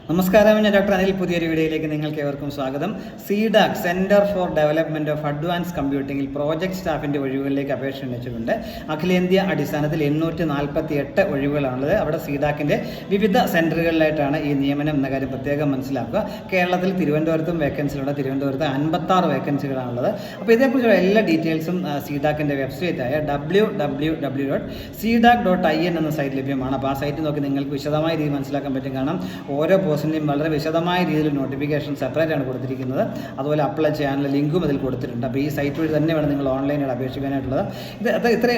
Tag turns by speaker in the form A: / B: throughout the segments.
A: നമസ്കാരം, ഞാൻ ഡോക്ടർ അനിൽ. പുതിയൊരു വീഡിയോയിലേക്ക് നിങ്ങൾക്ക് ഏവർക്കും സ്വാഗതം. CDAC centre for development of advance കമ്പ്യൂട്ടിംഗിൽ പ്രോജക്ട് സ്റ്റാഫിൻ്റെ ഒഴിവുകളിലേക്ക് അപേക്ഷ ക്ഷണിച്ചിട്ടുണ്ട്. അഖിലേന്ത്യാ അടിസ്ഥാനത്തിൽ 848 ഒഴിവുകളാണുള്ളത്. അവിടെ സീഡാക്കിൻ്റെ വിവിധ സെൻറ്ററുകളിലായിട്ടാണ് ഈ നിയമനം എന്ന കാര്യം പ്രത്യേകം മനസ്സിലാക്കുക. കേരളത്തിൽ തിരുവനന്തപുരത്തും വേക്കൻസികളുണ്ട്. തിരുവനന്തപുരത്ത് 56 വേക്കൻസികളാണുള്ളത്. അപ്പോൾ ഇതേക്കുറിച്ചുള്ള എല്ലാ ഡീറ്റെയിൽസും സീഡാക്കിൻ്റെ വെബ്സൈറ്റായ www.cdac.in എന്ന സൈറ്റ് ലഭ്യമാണ്. അപ്പോൾ ആ സൈറ്റ് നോക്കി നിങ്ങൾക്ക് വിശദമായ രീതി മനസ്സിലാക്കാൻ പറ്റും. കാരണം ഓരോ പോസ്റ്റിൻ്റെയും വളരെ വിശദമായ രീതിയിൽ നോട്ടിഫിക്കേഷൻ സെപ്പറേറ്റ് ആണ് കൊടുത്തിരിക്കുന്നത്. അതുപോലെ അപ്ലൈ ചെയ്യാനുള്ള ലിങ്കും അതിൽ കൊടുത്തിട്ടുണ്ട്. അപ്പോൾ ഈ സൈറ്റ് വഴി തന്നെ വേണം നിങ്ങൾ ഓൺലൈനായിട്ട് അപേക്ഷിക്കാനായിട്ടുള്ളത്.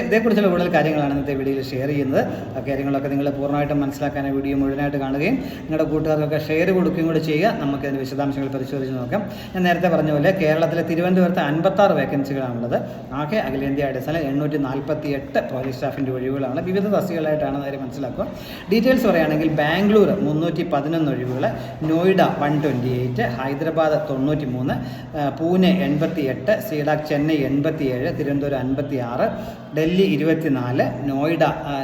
A: ഇതേക്കുറിച്ചുള്ള കൂടുതൽ കാര്യങ്ങളാണ് ഇന്നത്തെ വീഡിയോയിൽ ഷെയർ ചെയ്യുന്നത്. ആ കാര്യങ്ങളൊക്കെ നിങ്ങൾ പൂർണ്ണമായിട്ടും മനസ്സിലാക്കാൻ വീഡിയോ മുഴുവനായിട്ട് കാണുകയും നിങ്ങളുടെ കൂട്ടുകാർക്കൊക്കെ ഷെയർ കൊടുക്കുകയും കൂടി ചെയ്യുക. നമുക്കതിൻ്റെ വിശദാംശങ്ങൾ പരിശോധിച്ച് നോക്കാം. ഞാൻ നേരത്തെ പറഞ്ഞ പോലെ കേരളത്തിലെ തിരുവനന്തപുരത്ത് 56 വേക്കൻസികളാണുള്ളത്. ആകെ അഖിലേന്ത്യാ അടിസ്ഥാനം 848 പ്രോജക്ട് സ്റ്റാഫിൻ്റെ ഒഴിവുകളാണ്. വിവിധ തസ്തികകളായിട്ടാണ് കാര്യം മനസ്സിലാക്കുക. ഡീറ്റെയിൽസ് പറയുകയാണെങ്കിൽ ബാംഗ്ലൂർ 311 ഒഴിവുകൾ, നോയിഡ 128, ഹൈദരാബാദ് 93, പൂനെ 88, സീഡാക് ചെന്നൈ 87, തിരുവനന്തപുരം 56, ഡൽഹി 24, നോയിഡ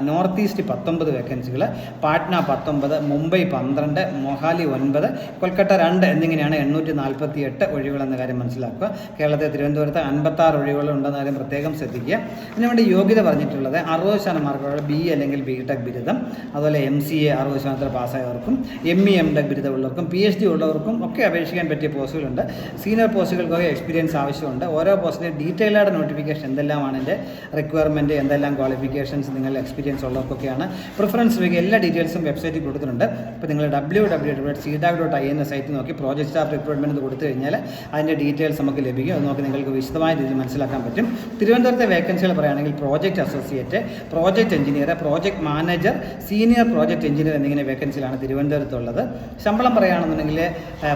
A: നോർത്ത് ഈസ്റ്റ് 19 വേക്കൻസികൾ, പാട്ന 19, മുംബൈ 12, മൊഹാലി 9, കൊൽക്കത്ത 2 എന്നിങ്ങനെയാണ് 848 ഒഴിവുകളെന്ന കാര്യം മനസ്സിലാക്കുക. കേരളത്തിൽ തിരുവനന്തപുരത്ത് 56 ഒഴിവുകളുണ്ടെന്ന കാര്യം പ്രത്യേകം ശ്രദ്ധിക്കുക. ഇതിനു വേണ്ടി യോഗ്യത പറഞ്ഞിട്ടുള്ളത് 60% മാർക്കുള്ള BE അല്ലെങ്കിൽ BTech ബിരുദം, അതുപോലെ MCA 60% പാസ്സായവർക്കും ME MTech ബിരുദമുള്ളവർക്കും PhD ഉള്ളവർക്കും ഒക്കെ അപേക്ഷിക്കാൻ പറ്റിയ പോസ്റ്റുകളുണ്ട്. സീനിയർ പോസ്റ്റുകൾക്കൊക്കെ എക്സ്പീരിയൻസ് ആവശ്യമുണ്ട്. ഓരോ പോസ്റ്റിൻ്റെ ഡീറ്റെയിൽഡ് നോട്ടിഫിക്കേഷൻ എന്തെല്ലാമാണ് എൻ്റെ റിക്വയർമെൻറ്റ്, എന്തെല്ലാം ക്വാളിഫിക്കേഷൻസ്, നിങ്ങളുടെ എക്സ്പീരിയൻസ് ഉള്ളവർക്കൊക്കെയാണ് പ്രിഫറൻസ് വയ്ക്കുക. എല്ലാ ഡീറ്റെയിൽസും വെബ്സൈറ്റിൽ കൊടുത്തിട്ടുണ്ട്. അപ്പോൾ നിങ്ങൾ www.cdac.in എന്ന സൈറ്റ് നോക്കി പ്രോജക്ട് സ്റ്റാഫ് റിക്രൂട്ട്മെൻറ്റ് കൊടുത്തു കഴിഞ്ഞാൽ അതിൻ്റെ ഡീറ്റെയിൽസ് നമുക്ക് ലഭിക്കും. അത് നോക്കി നിങ്ങൾക്ക് വിശദമായ രീതിയിൽ മനസ്സിലാക്കാൻ പറ്റും. തിരുവനന്തപുരത്തെ വേക്കൻസികൾ പറയുകയാണെങ്കിൽ project associate, project engineer, project manager, senior project engineer എന്നിങ്ങനെ വേക്കൻസികളാണ് തിരുവനന്തപുരത്തുള്ളത്. ശമ്പളം പറയുകയാണെന്നുണ്ടെങ്കിൽ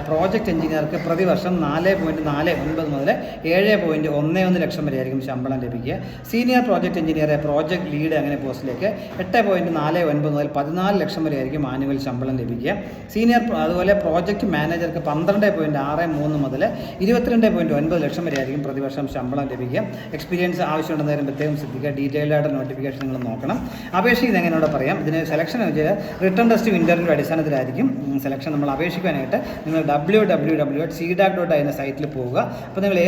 A: പ്രോജക്റ്റ് എഞ്ചിനീയർക്ക് പ്രതിവർഷം 4.49 മുതൽ 7.11 ലക്ഷം വരെ ആയിരിക്കും ശമ്പളം ലഭിക്കുക. Senior project engineer, project lead അങ്ങനെ പോസ്റ്റിലേക്ക് 8.49 മുതൽ 14 ലക്ഷം വരെ ആയിരിക്കും ആനുവൽ ശമ്പളം ലഭിക്കുക. സീനിയർ അതുപോലെ പ്രോജക്റ്റ് മാനേജർക്ക് 12.63 മുതൽ 22.9 ലക്ഷം വരെ ആയിരിക്കും പ്രതിവർഷം ശമ്പളം ലഭിക്കുക. എക്സ്പീരിയൻസ് ആവശ്യമുണ്ടെന്ന് കാര്യം പ്രത്യേകം ശ്രദ്ധിക്കുക. ഡീറ്റെയിൽഡ് ആയിട്ട് നോട്ടിഫിക്കേഷൻ നിങ്ങൾ നോക്കണം. അപേക്ഷിക്കുന്നത് എങ്ങനെയോടെ പറയാം. ഇതിന് സെലക്ഷൻ വെച്ചാൽ റിട്ടേൺ ടെസ്റ്റ് ഇൻ്റർവ്യൂ അടിസ്ഥാനത്തിലായിരിക്കും സെലക്ഷൻ. നമ്മൾ അപേക്ഷിക്കാനായിട്ട് നിങ്ങൾ www.cdac.in എന്ന സൈറ്റിൽ പോവുക. അപ്പോൾ നിങ്ങൾ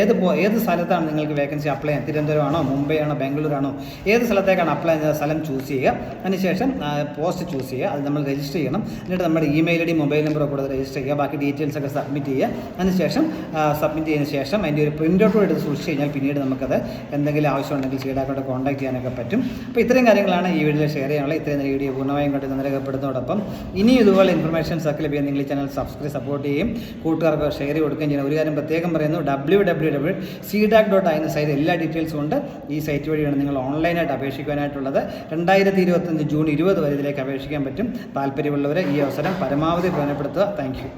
A: ഏത് സ്ഥലത്താണ് നിങ്ങൾക്ക് വേക്കൻസി അപ്ലൈ ചെയ്യാൻ, തിരുവനന്തപുരമാണോ, മുംബൈ ആണോ, ബാംഗ്ലൂരാണോ, ഏത് സ്ഥലത്തേക്കാണ് അപ്ലൈ ചെയ്യുന്ന സ്ഥലം ചൂസ് ചെയ്യുക. അതിനുശേഷം പോസ്റ്റ് ചൂസ് ചെയ്യുക. അത് നമ്മൾ രജിസ്റ്റർ ചെയ്യണം. എന്നിട്ട് നമ്മുടെ ഇമെയിൽ ID, മൊബൈൽ നമ്പർ കൂടെ രജിസ്റ്റർ ചെയ്യുക. ബാക്കി ഡീറ്റെയിൽസ് ഒക്കെ സബ്മിറ്റ് ചെയ്യുക. അതിനുശേഷം സബ്മിറ്റ് ചെയ്തതിന് ശേഷം അതിൻ്റെ ഒരു പ്രിൻ്റ് ഔട്ട് എടുത്ത് സൂക്ഷിച്ച് കഴിഞ്ഞാൽ പിന്നീട് നമുക്കത് എന്തെങ്കിലും ആവശ്യമുണ്ടെങ്കിൽ സീഡാക്കോട്ട് കോൺടാക്ട് ചെയ്യാനൊക്കെ പറ്റും. അപ്പോൾ ഇത്രയും കാര്യങ്ങളാണ് ഈ വീഡിയോയിൽ ഷെയർ ചെയ്യാനുള്ളത്. ഇത്രയും വീഡിയോ പൂർണ്ണമായും കണ്ട് രേഖപ്പെടുത്തുന്നതോടൊപ്പം ഇനി ഇതുപോലെ ഇൻഫർമേഷൻസ് ഒക്കെ ലഭിക്കാൻ നിങ്ങൾ ഈ ചാനൽ സപ്പോർട്ട് ചെയ്യും, കൂട്ടുകാർക്ക് ഷെയർ കൊടുക്കുകയും ചെയ്യണം. ഒരു കാര്യം പ്രത്യേകം പറയുന്നു, www.cdac.in സൈറ്റ് എല്ലാ ഡീറ്റെയിൽസും ഉണ്ട്. ഈ സൈറ്റ് വഴിയാണ് നിങ്ങൾ ഓൺലൈനായിട്ട് അപേക്ഷിക്കാനായിട്ടുള്ളത്. 2025 ജൂൺ 20 വരെ ഇതിലേക്ക് അപേക്ഷിക്കാൻ പറ്റും. താല്പര്യമുള്ളവരെ ഈ അവസരം പരമാവധി പ്രയോജനപ്പെടുത്തുക. Thank you.